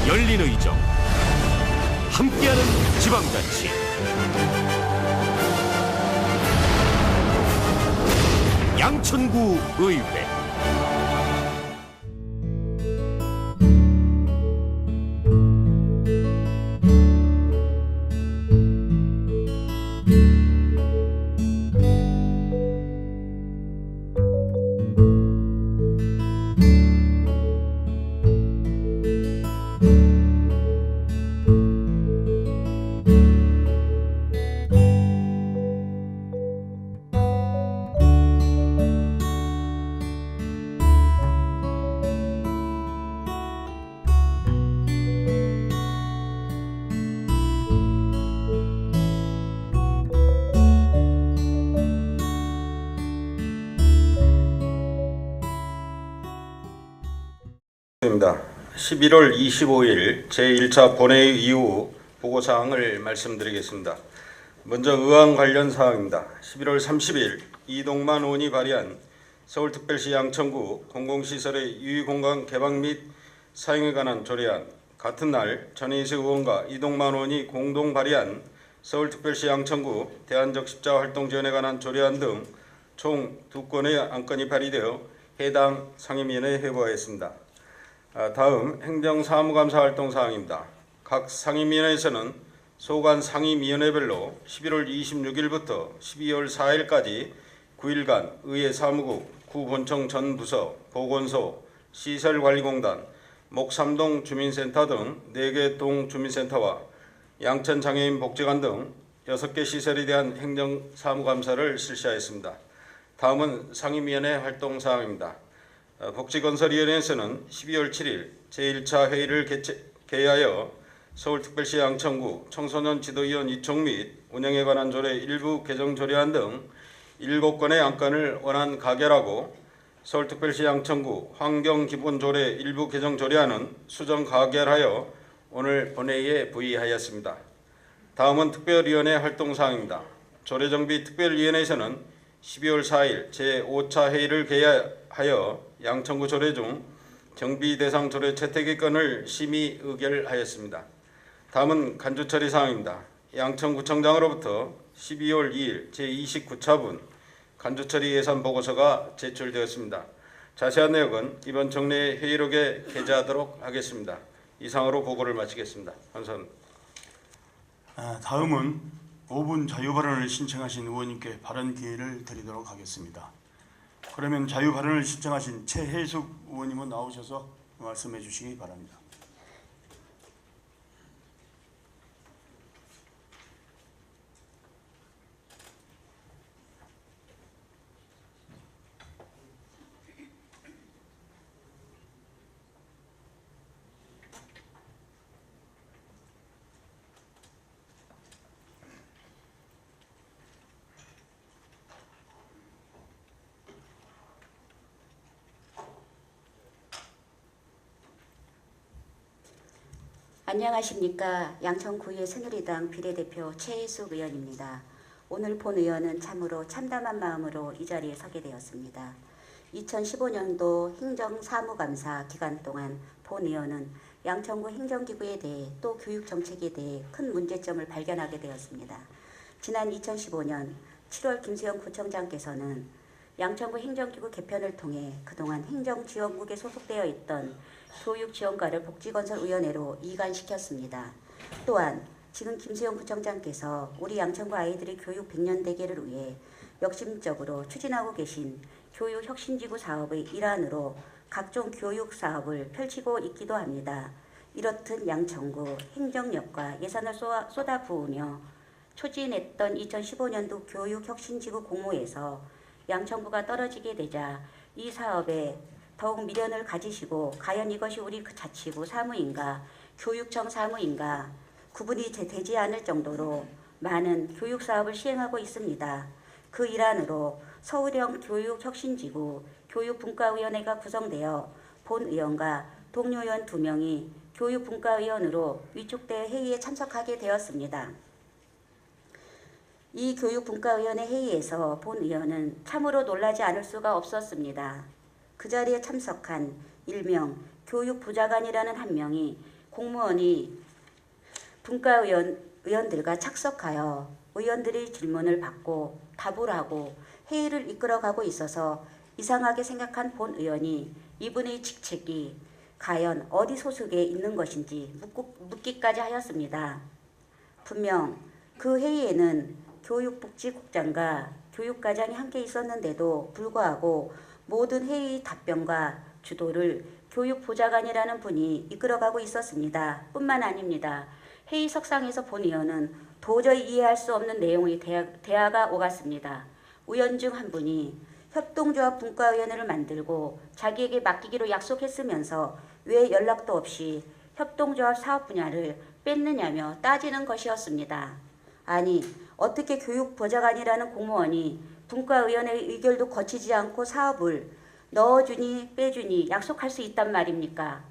열린 의정, 함께하는 지방자치. 양천구 의회. 입니다. 11월 25일 제1차 본회의 이후 보고사항을 말씀드리겠습니다. 먼저 의안 관련 사항입니다. 11월 30일 이동만 의원이 발의한 서울특별시 양천구 공공시설의 유휴공간 개방 및 사용에 관한 조례안, 같은 날 전인식 의원과 이동만 의원이 공동 발의한 서울특별시 양천구 대안적 십자활동 지원에 관한 조례안 등 총 2건의 안건이 발의되어 해당 상임위원회에 회부하였습니다. 다음 행정사무감사 활동 사항입니다. 각 상임위원회에서는 소관 상임위원회별로 11월 26일부터 12월 4일까지 9일간 의회 사무국, 구본청 전 부서, 보건소, 시설관리공단, 목삼동 주민센터 등 4개 동 주민센터와 양천장애인 복지관 등 6개 시설에 대한 행정사무감사를 실시하였습니다. 다음은 상임위원회 활동 사항입니다. 복지건설위원회에서는 12월 7일 제1차 회의를 개하여 서울특별시 양천구 청소년 지도위원 이총 및 운영에 관한 조례 일부 개정 조례안 등 7건의 안건을 원안 가결하고 서울특별시 양천구 환경기본조례 일부 개정 조례안은 수정 가결하여 오늘 본회의에 부의하였습니다. 다음은 특별위원회 활동사항입니다. 조례정비특별위원회에서는 12월 4일 제5차 회의를 개하여 양천구 조례 중 정비 대상 조례 채택의 건을 심의 의결하였습니다. 다음은 간주처리 사항입니다. 양천구청장으로부터 12월 2일 제29차분 간주처리 예산 보고서가 제출되었습니다. 자세한 내용은 이번 정례 회의록에 게재하도록 하겠습니다. 이상으로 보고를 마치겠습니다. 감사합니다. 다음은 5분 자유발언을 신청하신 의원님께 발언 기회를 드리도록 하겠습니다. 그러면 자유발언을 신청하신 최혜숙 의원님은 나오셔서 말씀해 주시기 바랍니다. 안녕하십니까. 양천구의 새누리당 비례대표 최혜숙 의원입니다. 오늘 본 의원은 참으로 참담한 마음으로 이 자리에 서게 되었습니다. 2015년도 행정사무감사 기간 동안 본 의원은 양천구 행정기구에 대해 또 교육정책에 대해 큰 문제점을 발견하게 되었습니다. 지난 2015년 7월 김수영 구청장께서는 양천구 행정기구 개편을 통해 그동안 행정지원국에 소속되어 있던 교육지원과를 복지건설위원회로 이관시켰습니다. 또한 지금 김수영 구청장께서 우리 양천구 아이들의 교육 100년 대계를 위해 역심적으로 추진하고 계신 교육혁신지구 사업의 일환으로 각종 교육 사업을 펼치고 있기도 합니다. 이렇듯 양천구 행정력과 예산을 쏟아부으며 추진했던 2015년도 교육혁신지구 공모에서 양천구가 떨어지게 되자 이 사업에 더욱 미련을 가지시고 과연 이것이 우리 자치구 사무인가 교육청 사무인가 구분이 되지 않을 정도로 많은 교육사업을 시행하고 있습니다. 그 일환으로 서울형 교육혁신지구 교육분과위원회가 구성되어 본 의원과 동료 의원 2명이 교육분과위원으로 위촉되어 회의에 참석하게 되었습니다. 이 교육분과위원회 회의에서 본 의원은 참으로 놀라지 않을 수가 없었습니다. 그 자리에 참석한 일명 교육부자관이라는 한 명이 공무원이 의원들과 착석하여 의원들의 질문을 받고 답을 하고 회의를 이끌어가고 있어서 이상하게 생각한 본 의원이 이분의 직책이 과연 어디 소속에 있는 것인지 묻기까지 하였습니다. 분명 그 회의에는 교육복지국장과 교육과장이 함께 있었는데도 불구하고 모든 회의 답변과 주도를 교육보좌관이라는 분이 이끌어가고 있었습니다. 뿐만 아닙니다. 회의석상에서 본 의원은 도저히 이해할 수 없는 내용의 대화가 오갔습니다. 의원 중 한 분이 협동조합 분과위원회를 만들고 자기에게 맡기기로 약속했으면서 왜 연락도 없이 협동조합 사업 분야를 뺐느냐며 따지는 것이었습니다. 아니, 어떻게 교육보좌관이라는 공무원이 분과위원회의 의결도 거치지 않고 사업을 넣어주니 빼주니 약속할 수 있단 말입니까?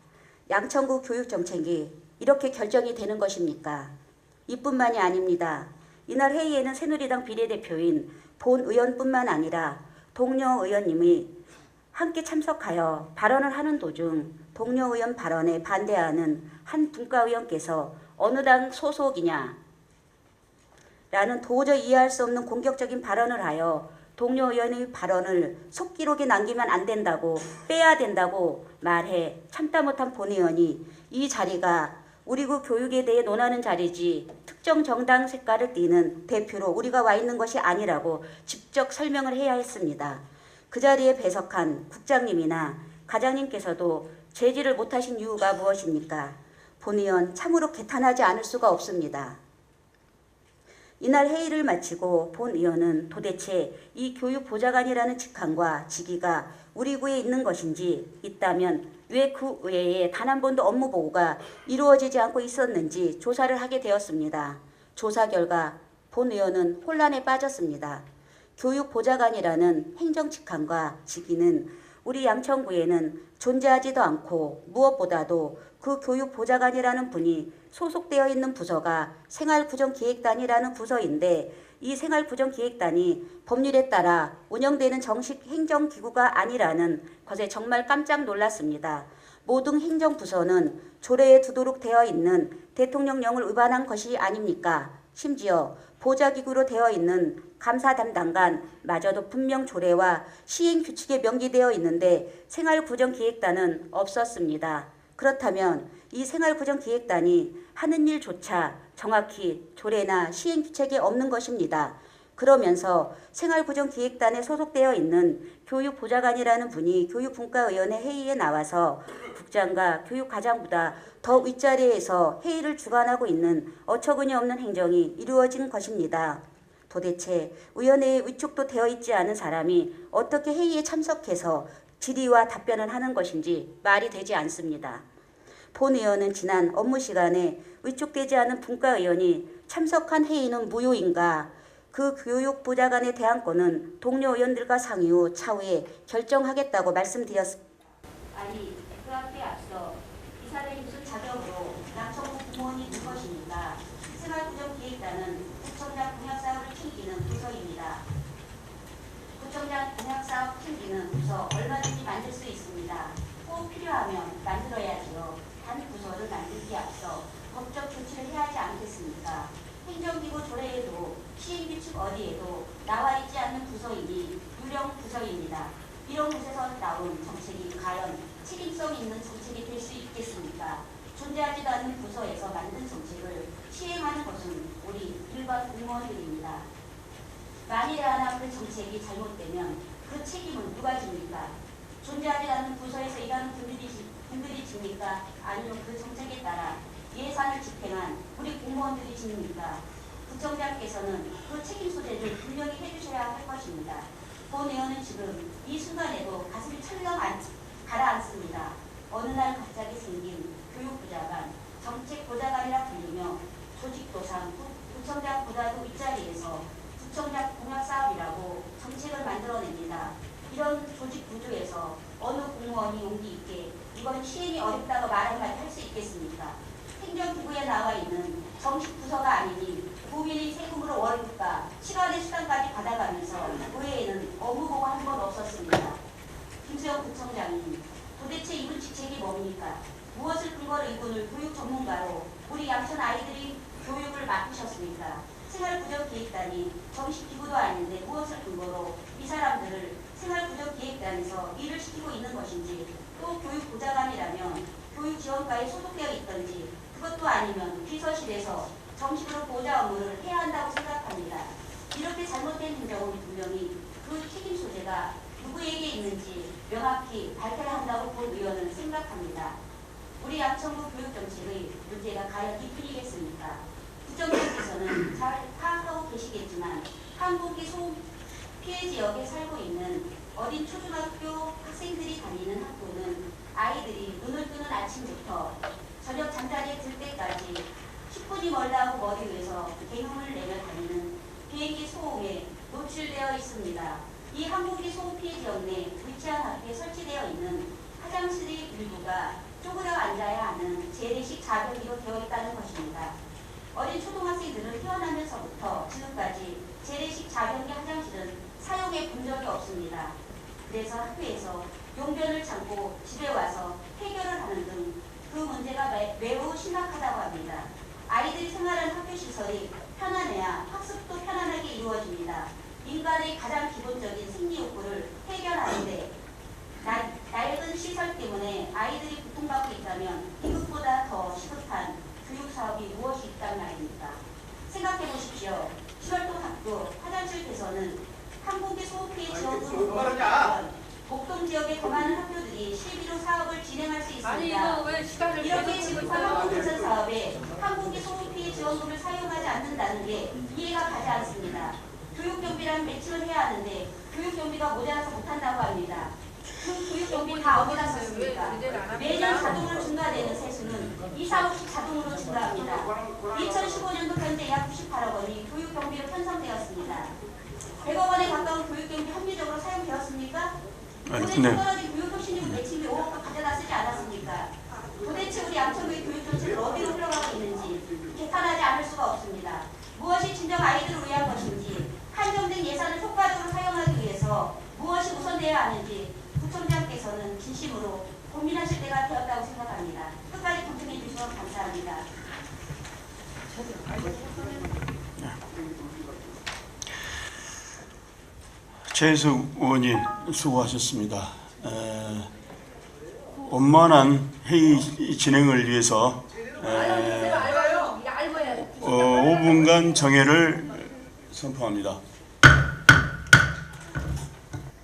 양천구 교육정책이 이렇게 결정이 되는 것입니까? 이뿐만이 아닙니다. 이날 회의에는 새누리당 비례대표인 본 의원뿐만 아니라 동료 의원님이 함께 참석하여 발언을 하는 도중 동료 의원 발언에 반대하는 한 분과위원께서 어느 당 소속이냐 라는 도저히 이해할 수 없는 공격적인 발언을 하여 동료 의원의 발언을 속기록에 남기면 안 된다고 빼야 된다고 말해 참다 못한 본 의원이 이 자리가 우리 구 교육에 대해 논하는 자리지 특정 정당 색깔을 띠는 대표로 우리가 와 있는 것이 아니라고 직접 설명을 해야 했습니다. 그 자리에 배석한 국장님이나 과장님께서도 제지를 못하신 이유가 무엇입니까? 본 의원 참으로 개탄하지 않을 수가 없습니다. 이날 회의를 마치고 본 의원은 도대체 이 교육보좌관이라는 직함과 직위가 우리 구에 있는 것인지 있다면 왜 그 외에 단 한 번도 업무 보고가 이루어지지 않고 있었는지 조사를 하게 되었습니다. 조사 결과 본 의원은 혼란에 빠졌습니다. 교육보좌관이라는 행정직함과 직위는 우리 양천구에는 존재하지도 않고 무엇보다도 그 교육보좌관이라는 분이 소속되어 있는 부서가 생활구정기획단이라는 부서인데 이 생활구정기획단이 법률에 따라 운영되는 정식 행정기구가 아니라는 것에 정말 깜짝 놀랐습니다. 모든 행정부서는 조례에 두도록 되어 있는 대통령령을 위반한 것이 아닙니까? 심지어 보좌기구로 되어 있는 감사 담당관마저도 분명 조례와 시행규칙에 명기되어 있는데 생활구정기획단은 없었습니다. 그렇다면 이 생활구정기획단이 하는 일조차 정확히 조례나 시행규칙에 없는 것입니다. 그러면서 생활구정기획단에 소속되어 있는 교육보좌관이라는 분이 교육분과위원회 회의에 나와서 국장과 교육과장보다 더 윗자리에서 회의를 주관하고 있는 어처구니 없는 행정이 이루어진 것입니다. 도대체 위원회에 위촉도 되어 있지 않은 사람이 어떻게 회의에 참석해서 질의와 답변을 하는 것인지 말이 되지 않습니다. 본 의원은 지난 업무 시간에 위촉되지 않은 분과위원이 참석한 회의는 무효인가? 그 교육보좌관에 대한 건은 동료 의원들과 상의 후 차후에 결정하겠다고 말씀드렸습니다. 아니, 그 앞에 앞서 이 사람이 무슨 자격으로 양천구 공무원이 있는 것입니까? 생활구정기획단은 구청장 공약사업을 챙기는 부서입니다. 구청장 공약사업 챙기는 부서 얼마든지 만들 수 있습니다. 꼭 필요하면 만들어야지요. 단 부서를 만들기에 앞서 법적 조치를 해야 하지 않겠습니까? 행정기구 조례에도 시행규칙 어디에도 나와 있지 않는 부서이니 유령 부서입니다. 이런 곳에서 나온 정책이 과연 책임성 있는 정책이 될 수 있겠습니까? 존재하지도 않는 부서에서 만든 정책을 시행하는 것은 우리 일반 공무원들입니다. 만일에 하나 그 정책이 잘못되면 그 책임은 누가 집니까? 존재하지 않는 부서에서 일하는 분들이 집니까? 아니면 그 정책에 따라 예산을 집행한 우리 공무원들이 집니까? 구청장께서는 그 책임 소재를 분명히 해주셔야 할 것입니다. 본 의원은 지금 이 순간에도 가슴이 철렁 가라앉습니다. 어느 날 갑자기 생긴 교육보좌관, 정책보좌관이라 불리며 조직도상 구청장보다도 윗자리에서 구청장 공약사업이라고 정책을 만들어냅니다. 이런 조직 구조에서 어느 공무원이 용기 있게 이건 시행이 어렵다고 말 한마디 할 수 있겠습니까? 행정기구에 나와 있는 정식 부서가 아니니 국민의 세금으로 월급과 시간의 수당까지 받아가면서 의회에는 업무보고 한 번 없었습니다. 김수영 구청장님, 도대체 이분 직책이 뭡니까? 무엇을 김건희 이군을 교육 전문가로 우리 양천 아이들이 교육을 맡으셨습니까? 생활구조기획단이 정식 기구도 아닌데 무엇을 근거로 이 사람들을 생활구조기획단에서 일을 시키고 있는 것인지, 또 교육보좌관이라면 교육지원과에 소속되어 있던지, 그것도 아니면 비서실에서 정식으로 보좌 업무를 해야 한다고 생각합니다. 이렇게 잘못된 행정은 분명히 그 책임 소재가 누구에게 있는지 명확히 밝혀야 한다고 본 의원은 생각합니다. 우리 양천구 교육정책의 문제가 과연 이뿐이겠습니까? 구청장께서는 잘 파악하고 계시겠지만 한국이 소음 피해 지역에 살고 있는 어린 초등학교 학생들이 다니는 학교는 아이들이 눈을 뜨는 아침부터 저녁 잠자리에 들 때까지 10분이 멀다고 머리 위에서 갱음을 내며 다니는 비행기 소음에 노출되어 있습니다. 이 한국이 소음 피해 지역 내 위치한 학교에 설치되어 있는 화장실의 일부가 쪼그려 앉아야 하는 재래식 자변기로 되어 있다는 것입니다. 어린 초등학생들은 태어나면서부터 지금까지 재래식 자변기 화장실은 사용해 본 적이 없습니다. 그래서 학교에서 용변을 참고 집에 와서 해결을 하는 등 그 문제가 매우 심각하다고 합니다. 아이들이 생활하는 학교 시설이 편안해야 학습도 편안하게 이루어집니다. 인간의 가장 기본적인 생리 욕구를 해결하는데 낡은 시설 때문에 아이들이 고통받고 있다면 이것보다 더 시급한 교육 사업이 무엇이 있단 말입니까? 생각해 보십시오. 10월동 학교 화장실 개선은 한국의 소음 피해 지역으로 목동 지역에 더 많은 학교들이 실비로 사업을 진행할 수 있습니다. 이렇게 지급한 학교 개선 사업에 한국의 소음 피해 지원금을 사용하지 않는다는 게 이해가 가지 않습니다. 교육경비란 매칭을 해야 하는데 교육경비가 모자라서 못한다고 합니다. 그 교육경비 다 어디다 썼습니까? 매년 자동으로 증가되는 세수는 2, 4, 5씩 자동으로 증가합니다. 2015년도 현재 약 98억 원이 교육경비로 편성되었습니다. 100억 원에 가까운 교육경비 합리적으로 사용되었습니까? 도대체 떨어진 교육혁신력 매칭비 5억도 가져다 쓰지 않았습니까? 도대체 우리 양천구의 교육정책을 어디로 흘러가고 있는지 개탄하지 않을 수가 없습니다. 무엇이 진정 아이들을 위한 것인지, 한정된 예산을 효과적으로 사용하기 위해서 무엇이 우선되어야 하는지 구청장께서는 진심으로 고민하실 때가 되었다고 생각합니다. 끝까지 검증해 주시면 감사합니다. 최혜숙 의원님 수고하셨습니다. 원만한 회의 진행을 위해서 5분간 정회를 선포합니다.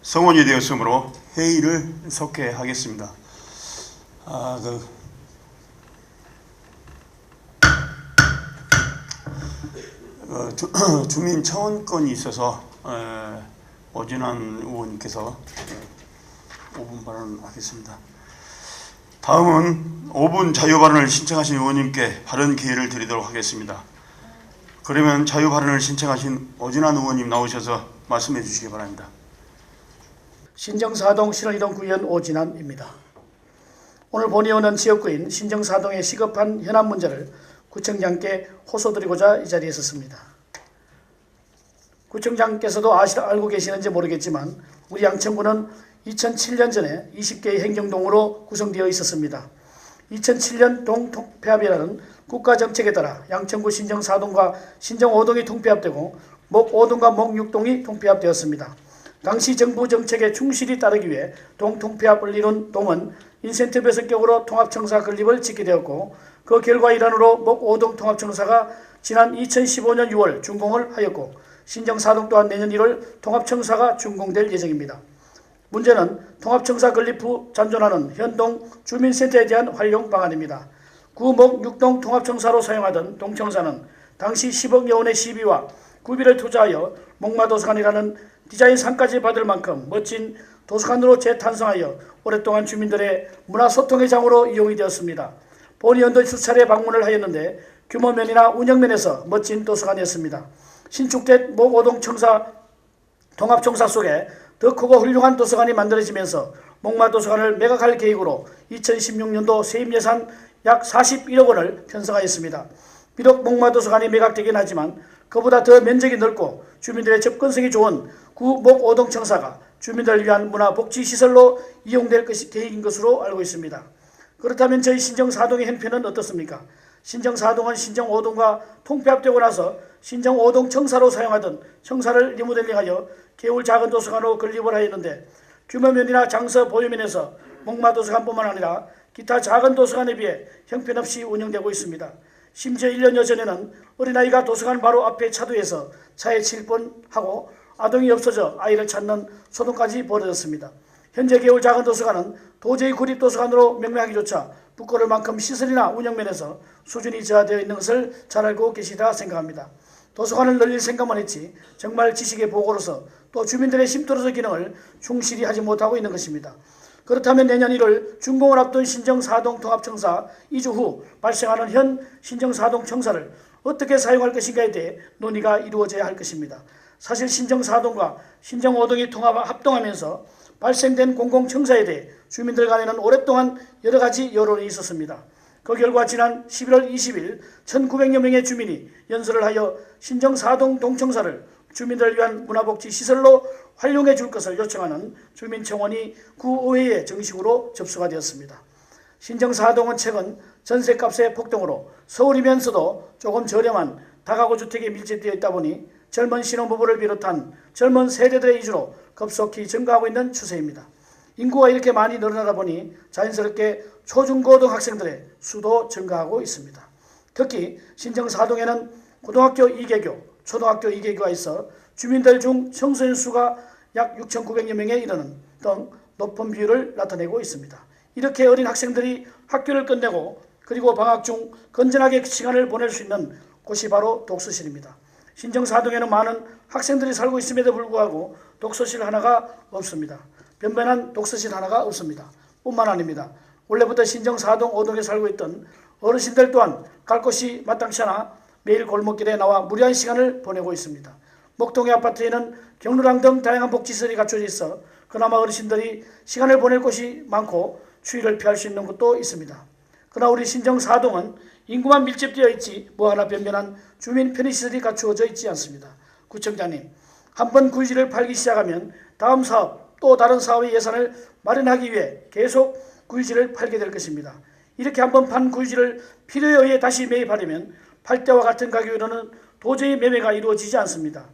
성원이 되었으므로 회의를 속회하겠습니다. 주민 청원권이 있어서 오진환 의원님께서 5분 발언하겠습니다. 다음은 5분 자유 발언을 신청하신 의원님께 발언 기회를 드리도록 하겠습니다. 그러면 자유 발언을 신청하신 오진환 의원님 나오셔서 말씀해 주시기 바랍니다. 신정사동 신월이동 구의원 오진환입니다. 오늘 본의원은 지역구인 신정사동의 시급한 현안 문제를 구청장께 호소드리고자 이 자리에 섰습니다. 구청장께서도 알고 계시는지 모르겠지만 우리 양천구는 2007년 전에 20개의 행정동으로 구성되어 있었습니다. 2007년 동통폐합이라는 국가정책에 따라 양천구 신정 4동과 신정 5동이 통폐합되고 목 5동과 목 6동이 통폐합되었습니다. 당시 정부 정책에 충실히 따르기 위해 동통폐합을 이룬 동은 인센티브 성격으로 통합청사 건립을 짓게 되었고, 그 결과 일환으로 목 5동 통합청사가 지난 2015년 6월 준공을 하였고, 신정 4동 또한 내년 1월 통합청사가 준공될 예정입니다. 문제는 통합청사 건립 후 잔존하는 현동 주민센터에 대한 활용 방안입니다. 구목 6동 통합청사로 사용하던 동청사는 당시 10억 여원의 시비와 구비를 투자하여 목마도서관이라는 디자인 상까지 받을 만큼 멋진 도서관으로 재탄생하여 오랫동안 주민들의 문화소통의 장으로 이용이 되었습니다. 본의원도 수차례 방문을 하였는데 규모면이나 운영면에서 멋진 도서관이었습니다. 신축된 목 5동 청사 통합청사 속에 더 크고 훌륭한 도서관이 만들어지면서 목마도서관을 매각할 계획으로 2016년도 세입예산 약 41억 원을 편성하였습니다. 비록 목마도서관이 매각되긴 하지만 그보다 더 면적이 넓고 주민들의 접근성이 좋은 구 목 5동 청사가 주민들을 위한 문화복지시설로 이용될 계획인 것으로 알고 있습니다. 그렇다면 저희 신정 4동의 형편은 어떻습니까? 신정 4동은 신정 5동과 통폐합되고 나서 신정 5동 청사로 사용하던 청사를 리모델링하여 개울 작은 도서관으로 건립을 하였는데 규모면이나 장서 보유면에서 목마 도서관뿐만 아니라 기타 작은 도서관에 비해 형편없이 운영되고 있습니다. 심지어 1년여 전에는 어린아이가 도서관 바로 앞에 차도에서 차에 칠 뻔하고 아동이 없어져 아이를 찾는 소동까지 벌어졌습니다. 현재 개울 작은 도서관은 도저히 구립도서관으로 명명하기조차 부끄러울 만큼 시설이나 운영면에서 수준이 저하되어 있는 것을 잘 알고 계시다 생각합니다. 도서관을 늘릴 생각만 했지 정말 지식의 보고로서 또 주민들의 쉼터로서 기능을 충실히 하지 못하고 있는 것입니다. 그렇다면 내년 1월 준공을 앞둔 신정 4동 통합청사 이주 후 발생하는 현 신정 4동 청사를 어떻게 사용할 것인가에 대해 논의가 이루어져야 할 것입니다. 사실 신정 4동과 신정 5동이 합동하면서 발생된 공공청사에 대해 주민들 간에는 오랫동안 여러 가지 여론이 있었습니다. 그 결과 지난 11월 20일 1900여 명의 주민이 연설을 하여 신정 4동 동청사를 주민들을 위한 문화복지시설로 활용해 줄 것을 요청하는 주민청원이 구의회에 정식으로 접수가 되었습니다. 신정 4동은 최근 전셋값의 폭등으로 서울이면서도 조금 저렴한 다가구 주택에 밀집되어 있다 보니 젊은 신혼부부를 비롯한 젊은 세대들의 이주로 급속히 증가하고 있는 추세입니다. 인구가 이렇게 많이 늘어나다 보니 자연스럽게 초중고등학생들의 수도 증가하고 있습니다. 특히 신정 4동에는 고등학교 2개교, 초등학교 2개교가 있어 주민들 중 청소년 수가 약 6,900여 명에 이르는 등 높은 비율을 나타내고 있습니다. 이렇게 어린 학생들이 학교를 끝내고 그리고 방학 중 건전하게 시간을 보낼 수 있는 곳이 바로 독서실입니다. 신정 4동에는 많은 학생들이 살고 있음에도 불구하고 독서실 하나가 없습니다. 변변한 독서실 하나가 없습니다. 뿐만 아닙니다. 원래부터 신정 4동, 5동에 살고 있던 어르신들 또한 갈 곳이 마땅치 않아 매일 골목길에 나와 무리한 시간을 보내고 있습니다. 목동의 아파트에는 경로당 등 다양한 복지시설이 갖춰져 있어 그나마 어르신들이 시간을 보낼 곳이 많고 추위를 피할 수 있는 곳도 있습니다. 그러나 우리 신정 4동은 인구만 밀집되어 있지 뭐 하나 변변한 주민 편의시설이 갖추어져 있지 않습니다. 구청장님, 한번 구유지를 팔기 시작하면 다음 사업 또 다른 사업의 예산을 마련하기 위해 계속 구유지를 팔게 될 것입니다. 이렇게 한번 판 구유지를 필요에 의해 다시 매입하려면 팔 때와 같은 가격으로는 도저히 매매가 이루어지지 않습니다.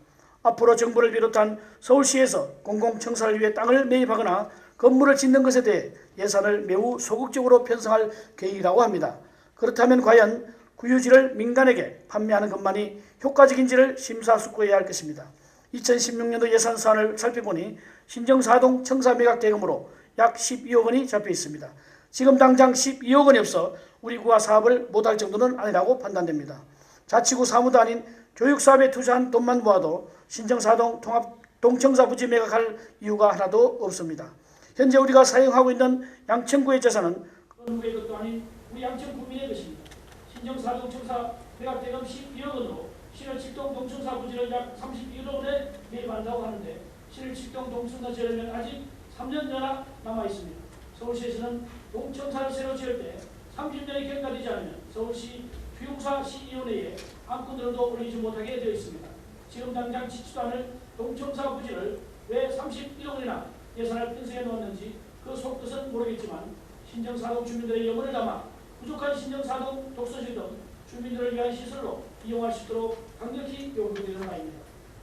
앞으로 정부를 비롯한 서울시에서 공공청사를 위해 땅을 매입하거나 건물을 짓는 것에 대해 예산을 매우 소극적으로 편성할 계획이라고 합니다. 그렇다면 과연 구유지를 민간에게 판매하는 것만이 효과적인지를 심사숙고해야 할 것입니다. 2016년도 예산 사안을 살펴보니 신정 4동 청사 매각 대금으로 약 12억 원이 잡혀 있습니다. 지금 당장 12억 원이 없어 우리 구가 사업을 못할 정도는 아니라고 판단됩니다. 자치구 사무도 아닌 교육사업에 투자한 돈만 모아도 신정 4동 통합 동청사 부지 매각할 이유가 하나도 없습니다. 현재 우리가 사용하고 있는 양천구의 재산은 누구의 것도 아닌 우리 양천 국민의 것입니다. 신정 4동 청사 매각 대금 12억 원으로 신월 7동 동청사 부지를 약 31억 원에 매입한다고 하는데 신월 7동 동청사 지으려면 아직 3년여나 남아 있습니다. 서울시에서는 동청사를 새로 지을 때 30년이 경과되지 않으면 서울시 휴용사 시위원회에 안건들도 올리지 못하게 되어 있습니다. 지금 당장 짓지도 않을 동청사 부지를 왜 31억 원이나 예산을 편성해 놓았는지 그 속뜻은 모르겠지만 신정 4동 주민들의 염원을 담아 부족한 신정 4동 독서실 등 주민들을 위한 시설로 이용할 수 있도록 강력히 요구되는 바입니다.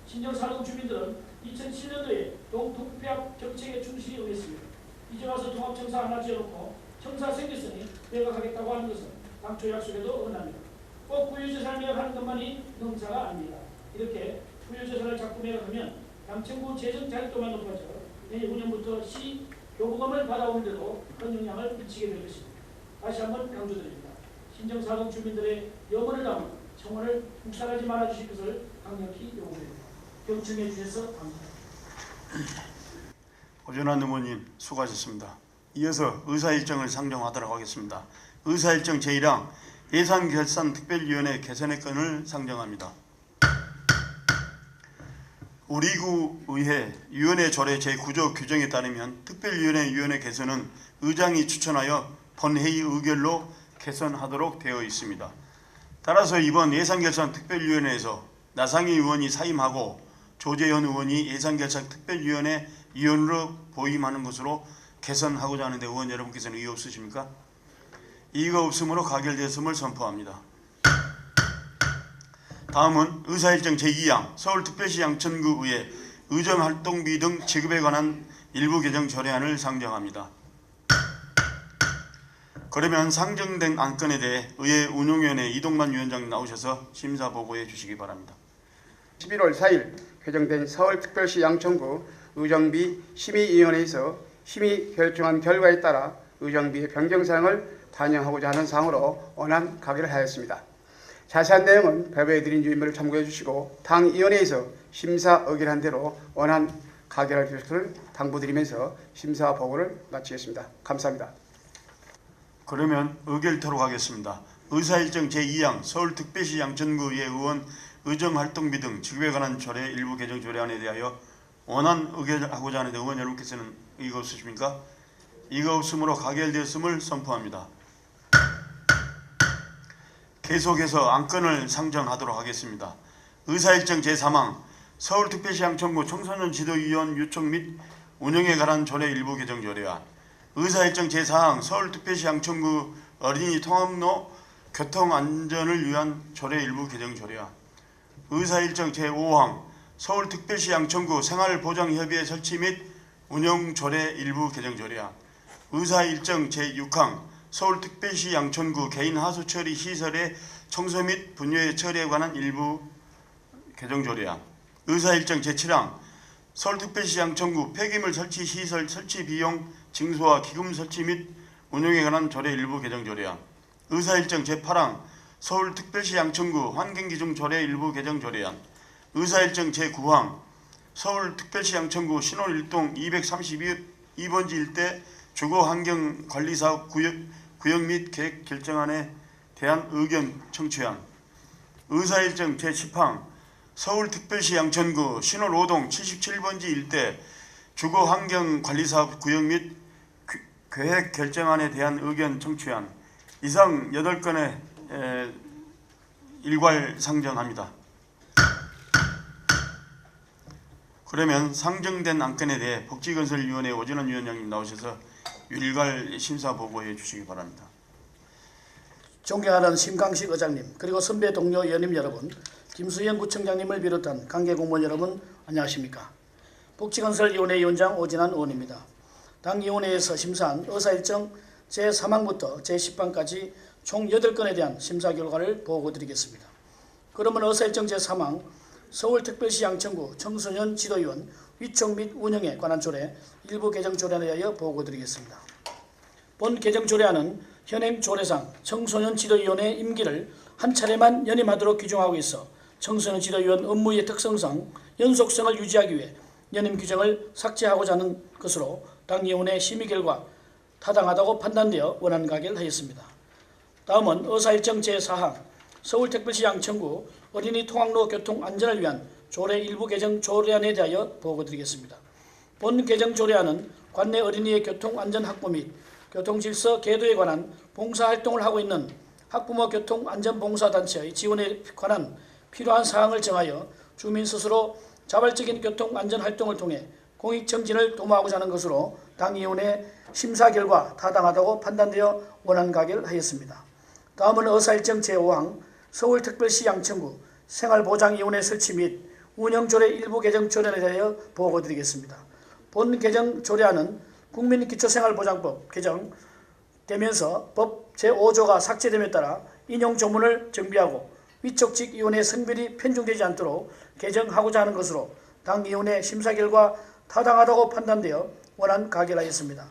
신정 4동 주민들은 2007년도에 동통폐합 정책에 충실히 응했습니다. 이제 와서 통합청사 하나 지어놓고 청사 생겼으니 매각하겠다고 하는 것은 당초 약속에도 어긋납니다. 꼭 구유재산을 매각하는 것만이 능사가 아닙니다. 이렇게 구유재산을 자꾸 매각하면 양천구 재정 자립도만 높아져 내후년부터 시 교부금을 받아오는데도 큰 영향을 미치게 될 것입니다. 다시 한번 강조드립니다. 신정 4동 주민들의 염원을 담은 청원을 묵살하지 말아주실 것을 강력히 요구드립니다. 경청해 주셔서 감사합니다. 오전환 의원님 수고하셨습니다. 이어서 의사일정을 상정하도록 하겠습니다. 의사일정 제1항 예산결산특별위원회 개선의 건을 상정합니다. 우리 구 의회 위원회 조례 제9조 규정에 따르면 특별위원회 위원회 개선은 의장이 추천하여 본회의 의결로 개선하도록 되어 있습니다. 따라서 이번 예산결산특별위원회에서 나상희 의원이 사임하고 조재현 의원이 예산결산특별위원회 위원으로 보임하는 것으로 개선하고자 하는데 의원 여러분께서는 이의 없으십니까? 이의가 없으므로 가결되었음을 선포합니다. 다음은 의사일정 제2항 서울특별시 양천구의회 의정활동비 등 지급에 관한 일부 개정 조례안을 상정합니다. 그러면 상정된 안건에 대해 의회 운용위원회 이동만 위원장 나오셔서 심사 보고해 주시기 바랍니다. 11월 4일 개정된 서울특별시 양천구 의정비 심의위원회에서 심의 결정한 결과에 따라 의정비의 변경사항을 반영하고자 하는 사항으로 원안 가결을 하였습니다. 자세한 내용은 배부해드린 유인물을 참고해 주시고 당 위원회에서 심사 의결한 대로 원안 가결할 것을 당부드리면서 심사 보고를 마치겠습니다. 감사합니다. 그러면 의결토록 하겠습니다. 의사일정 제2항 서울특별시 양천구의회 의원 의정활동비 등 지급에 관한 조례 일부 개정 조례안에 대하여 원안 의결하고자 하는데 의원 여러분께서는 이의가 없으십니까? 이의가 없으므로 가결되었음을 선포합니다. 계속해서 안건을 상정하도록 하겠습니다. 의사일정 제3항 서울특별시 양천구 청소년 지도위원 요청 및 운영에 관한 조례 일부 개정 조례안 의사일정 제4항 서울특별시 양천구 어린이 통학로 교통안전을 위한 조례 일부 개정 조례안 의사일정 제5항 서울특별시 양천구 생활보장협의회 설치 및 운영 조례 일부 개정 조례안 의사일정 제6항 서울특별시 양천구 개인 하수처리 시설의 청소 및 분뇨의 처리에 관한 일부 개정 조례안 의사일정 제7항 서울특별시 양천구 폐기물 설치 시설 설치 비용 징수와 기금 설치 및 운영에 관한 조례 일부 개정 조례안 의사일정 제8항 서울특별시 양천구 환경기준 조례 일부 개정 조례안 의사일정 제9항 서울특별시 양천구 신월일동 232번지 일대 주거환경관리사업 구역 및 계획 결정안에 대한 의견 청취안 의사일정 제10항 서울특별시 양천구 신월5동 77번지 일대 주거환경관리사업 구역 및 계획 결정안에 대한 의견 청취안 이상 8건의 일괄 상정합니다. 그러면 상정된 안건에 대해 복지건설위원회 오진원 위원장님 나오셔서 일괄 심사 보고해 주시기 바랍니다. 존경하는 심강식 의장님 그리고 선배 동료 의원님 여러분 김수영 구청장님을 비롯한 관계공무원 여러분 안녕하십니까. 복지건설위원회 위원장 오진환 의원입니다. 당위원회에서 심사한 의사일정 제3항부터 제10항까지 총 8건에 대한 심사 결과를 보고드리겠습니다. 그러면 의사일정 제3항 서울특별시 양천구 청소년 지도위원 위촉 및 운영에 관한 조례 일부 개정 조례안에 대하여 보고드리겠습니다. 본 개정 조례안은 현행 조례상 청소년 지도위원회 임기를 한 차례만 연임하도록 규정하고 있어 청소년 지도위원 업무의 특성상 연속성을 유지하기 위해 연임 규정을 삭제하고자 하는 것으로 당위원회 심의 결과 타당하다고 판단되어 원안 가결하였습니다. 다음은 의사일정 제4항 서울특별시 양천구 어린이 통학로 교통 안전을 위한 조례 일부 개정 조례안에 대하여 보고드리겠습니다. 본 개정 조례안은 관내 어린이의 교통 안전 확보 및 교통질서 계도에 관한 봉사활동을 하고 있는 학부모 교통안전봉사단체의 지원에 관한 필요한 사항을 정하여 주민 스스로 자발적인 교통안전활동을 통해 공익청진을 도모하고자 하는 것으로 당위원회 심사 결과 타당하다고 판단되어 원안 가결하였습니다. 다음은 의사일정 제5항 서울특별시 양천구 생활보장위원회 설치 및 운영조례 일부 개정 조례안에 대하여 보고드리겠습니다. 본 개정 조례안은 국민기초생활보장법 개정되면서 법 제5조가 삭제됨에 따라 인용 조문을 정비하고 위촉직 위원회 성별이 편중되지 않도록 개정하고자 하는 것으로 당위원회 심사 결과 타당하다고 판단되어 원안 가결하였습니다.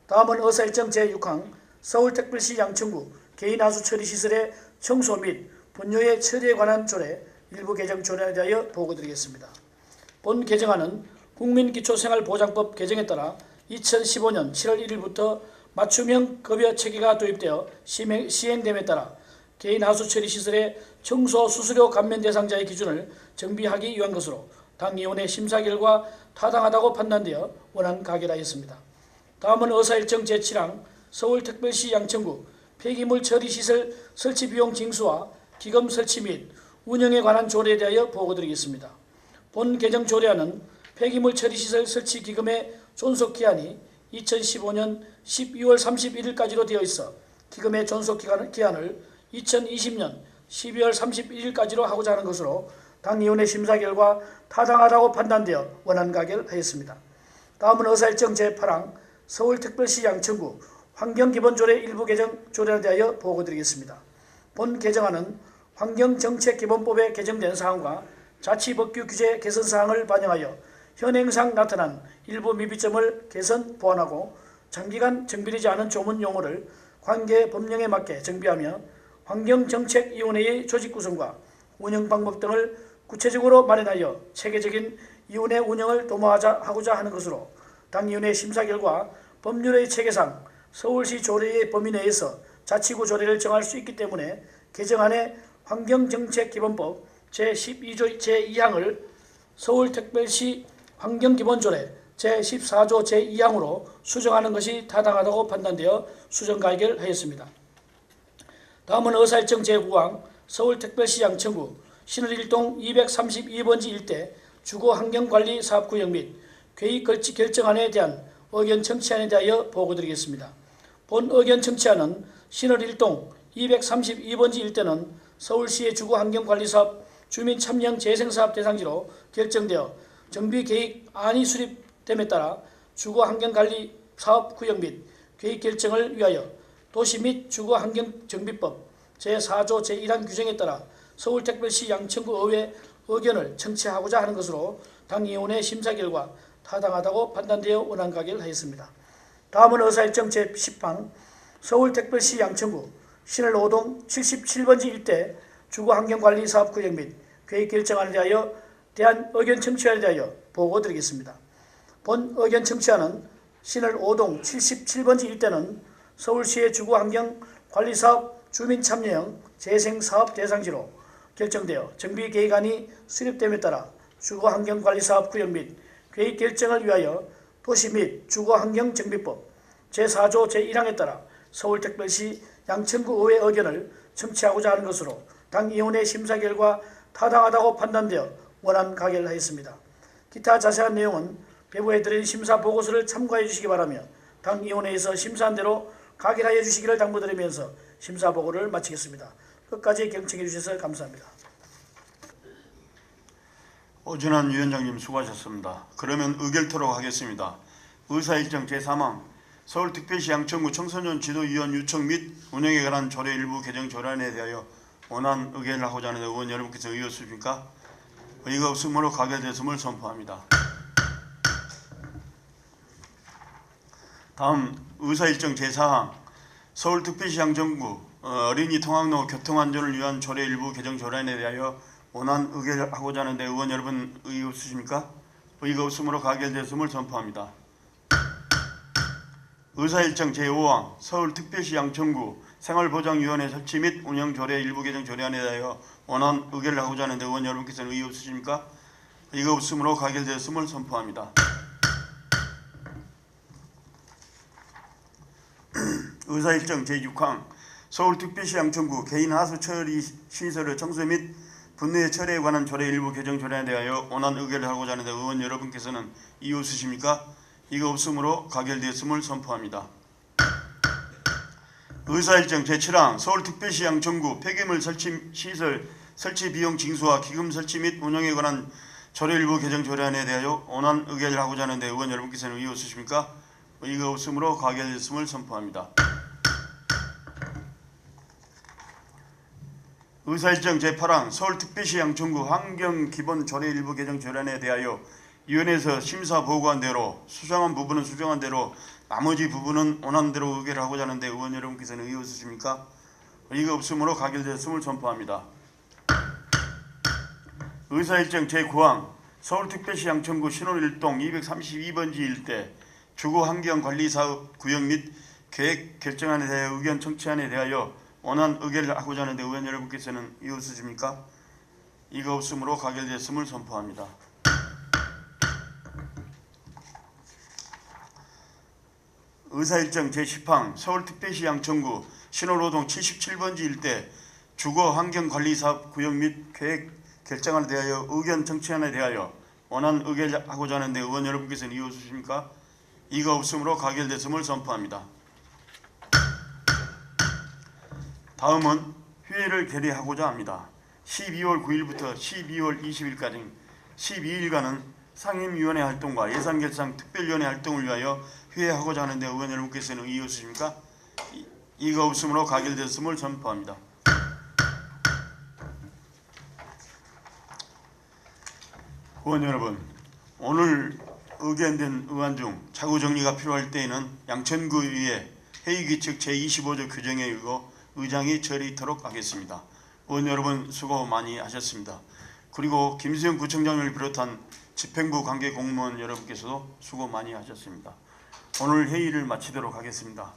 다음은 의사일정 제6항 서울특별시 양천구 개인하수처리시설의 청소 및 분뇨의 처리에 관한 조례 일부 개정 조례안에 대하여 보고드리겠습니다. 본 개정안은 국민기초생활보장법 개정에 따라 2015년 7월 1일부터 맞춤형 급여 체계가 도입되어 시행됨에 따라 개인하수처리시설의 청소 수수료 감면 대상자의 기준을 정비하기 위한 것으로 당위원회 심사 결과 타당하다고 판단되어 원안 가결하였습니다. 다음은 의사일정 제7항 서울특별시 양천구 폐기물 처리시설 설치 비용 징수와 기금 설치 및 운영에 관한 조례에 대하여 보고드리겠습니다. 본 개정 조례안은 폐기물 처리시설 설치 기금의 존속 기한이 2015년 12월 31일까지로 되어 있어 기금의 존속 기한을 2020년 12월 31일까지로 하고자 하는 것으로 당위원회 심사 결과 타당하다고 판단되어 원안 가결하였습니다. 다음은 의사일정 제8항 서울특별시 양천구 환경기본조례 일부 개정 조례에 대하여 보고드리겠습니다. 본 개정안은 환경정책기본법에 개정된 사항과 자치법규 규제 개선 사항을 반영하여 현행상 나타난 일부 미비점을 개선 보완하고 장기간 정비되지 않은 조문 용어를 관계 법령에 맞게 정비하며 환경정책위원회의 조직 구성과 운영 방법 등을 구체적으로 마련하여 체계적인 위원회 운영을 도모하고자 하는 것으로 당위원회 심사 결과 법률의 체계상 서울시 조례의 범위 내에서 자치구 조례를 정할 수 있기 때문에 개정안의 환경정책기본법 제12조 제2항을 서울특별시 환경기본조례 제14조 제2항으로 수정하는 것이 타당하다고 판단되어 수정 가결하였습니다. 다음은 의사일정 제9항 서울특별시 양천구 신월일동 232번지 일대 주거환경관리 사업구역 및 계획 결정안에 대한 의견 청취안에 대하여 보고드리겠습니다. 본 의견 청취안은 신월일동 232번지 일대는 서울시의 주거환경관리사업 주민참여 재생사업 대상지로 결정되어 정비계획안이 수립됨에 따라 주거환경관리 사업구역 및 계획 결정을 위하여 도시 및 주거환경정비법 제4조 제1항 규정에 따라 서울특별시 양천구 의회 의견을 청취하고자 하는 것으로 당위원회 심사 결과 타당하다고 판단되어 원안 가결하였습니다. 다음은 의사일정 제10항 서울특별시 양천구 신월오동 77번지 일대 주거환경관리사업구역 및 계획결정안에 대한 의견 청취안에 대하여 보고드리겠습니다. 본 의견 청취안은 신월오동 77번지 일대는 서울시의 주거환경관리사업 주민참여형 재생사업 대상지로 결정되어 정비계획안이 수립됨에 따라 주거환경관리사업구역 및 계획결정을 위하여 도시 및 주거환경정비법 제4조 제1항에 따라 서울특별시 양천구 의회 의견을 청취하고자 하는 것으로 당위원회 심사 결과 타당하다고 판단되어 원안 가결하였습니다. 기타 자세한 내용은 배부해드린 심사 보고서를 참고해 주시기 바라며 당위원회에서 심사한 대로 가결하여 주시기를 당부드리면서 심사 보고를 마치겠습니다. 끝까지 경청해 주셔서 감사합니다. 오준환 위원장님 수고하셨습니다. 그러면 의결토록 하겠습니다. 의사일정 제3항 서울특별시 양천구 청소년 지도위원 유청 및 운영에 관한 조례 일부 개정 조례안에 대하여 원안 의결을 하고자 하는 의원 여러분께서 의의 없으십니까? 의의가 없으므로 가결되었음을 선포합니다. 다음 의사일정 제4항 서울특별시 양천구 어린이 통학로 교통안전을 위한 조례 일부 개정 조례안에 대하여 원안 의결하고자 하는데 의원 여러분 의의 없으십니까? 의의가 없으므로 가결되었음을 선포합니다. 의사일정 제5항 서울특별시 양천구 생활보장위원회 설치 및 운영조례 일부 개정 조례안에 대하여 원안 의결을 하고자 하는데 의원 여러분께서는 의의 없으십니까? 의의가 없으므로 가결되었음을 선포합니다. 의사일정 제6항 서울특별시 양천구 개인 하수 처리 시설의 청소 및 분해 처리에 관한 조례 일부 개정 조례에 대하여 원안 의결을 하고자 하는데 의원 여러분께서는 이의 없으십니까? 이가 없으므로 가결되었음을 선포합니다. 의사일정 제7항 서울특별시 양천구 폐기물 설치 시설 설치 비용 징수와 기금 설치 및 운영에 관한 조례 일부 개정 조례안에 대하여 원안 의결을 하고자 하는데 의원 여러분께서는 이의 없으십니까? 이가 없으므로 가결되었음을 선포합니다. 의사일정 제8항 서울특별시 양천구 환경기본조례 일부 개정 조례안에 대하여 위원회에서 심사 보고한 대로 수정한 부분은 수정한 대로 나머지 부분은 원안대로 의결하고자 하는데 의원 여러분께서는 의의 없으십니까? 의의가 없으므로 가결되었음을 선포합니다. 의사일정 제9항 서울특별시 양천구 신월일동 232번지 일대 주거환경관리사업 구역 및 계획 결정안에 대하여 의견 청취안에 대하여 원안 의결을 하고자 하는데 의원 여러분께서는 이의 없으십니까? 이가 없으므로 가결되었음을 선포합니다. 의사일정 제10항 서울특별시 양천구 신월호동 77번지 일대 주거환경관리사업 구역 및 계획 결정안에 대하여 의견 청취안에 대하여 원안 의결을 하고자 하는데 의원 여러분께서는 이의 없으십니까? 이가 없으므로 가결됐음을 선포합니다. 다음은 회의를 개최하고자 합니다. 12월 9일부터 12월 20일까지 12일간은 상임위원회 활동과 예산결산 특별위원회 활동을 위하여 회의하고자 하는데 의원 여러분께서는 이의 없으십니까? 이가 없으므로 가결됐음을 선포합니다. 의원 여러분, 오늘 의견된 의안 중 자구 정리가 필요할 때에는 양천구의회 회의규칙 제25조 규정에 의거 의장이 처리토록 하겠습니다. 의원 여러분 수고 많이 하셨습니다. 그리고 김수영 구청장을 비롯한 집행부 관계 공무원 여러분께서도 수고 많이 하셨습니다. 오늘 회의를 마치도록 하겠습니다.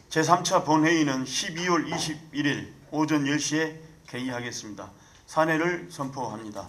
제3차 본회의는 12월 21일 오전 10시에 개의하겠습니다. 산회를 선포합니다.